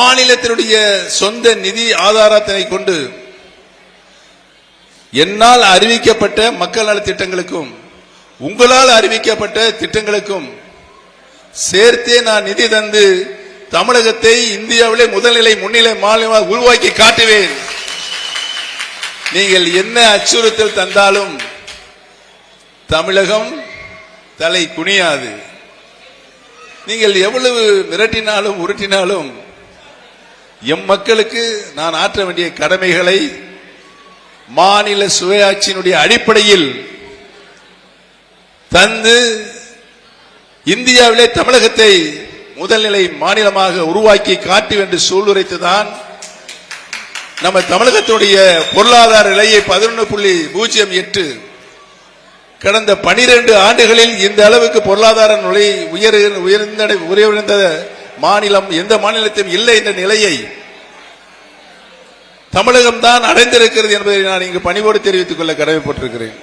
மாநிலத்தினுடைய சொந்த நிதி ஆதாரத்தினை கொண்டு என்னால் அறிவிக்கப்பட்ட மக்கள் நல திட்டங்களுக்கும் உங்களால் அறிவிக்கப்பட்ட திட்டங்களுக்கும் சேர்த்தே நான் நிதி தந்து தமிழகத்தை இந்தியாவிலே முதல்நிலை முன்னிலை மாநிலமாக உருவாக்கி காட்டுவேன். நீங்கள் என்ன அச்சுறுத்தல் தந்தாலும் தமிழகம் தலை குனியாது. நீங்கள் எவ்வளவு மிரட்டினாலும் உருட்டினாலும் எம் மக்களுக்கு நான் ஆற்ற வேண்டிய கடமைகளை மாநில சுயாட்சியினுடைய அடிப்படையில் தந்து இந்தியாவிலே தமிழகத்தை முதல்நிலை மாநிலமாக உருவாக்கி காட்டு என்று சூளுரைத்துதான் நம்ம தமிழகத்துடைய பொருளாதார நிலையை 11.08 கடந்த 12 ஆண்டுகளில் இந்த அளவுக்கு பொருளாதார நிலை உயர்ந்த மாநிலம் எந்த மாநிலத்தையும் இல்லை என்ற நிலையை தமிழகம் தான் அடைந்திருக்கிறது என்பதை நான் இங்கு பணிவோடு தெரிவித்துக் கொள்ள கடமைப்பட்டிருக்கிறேன்.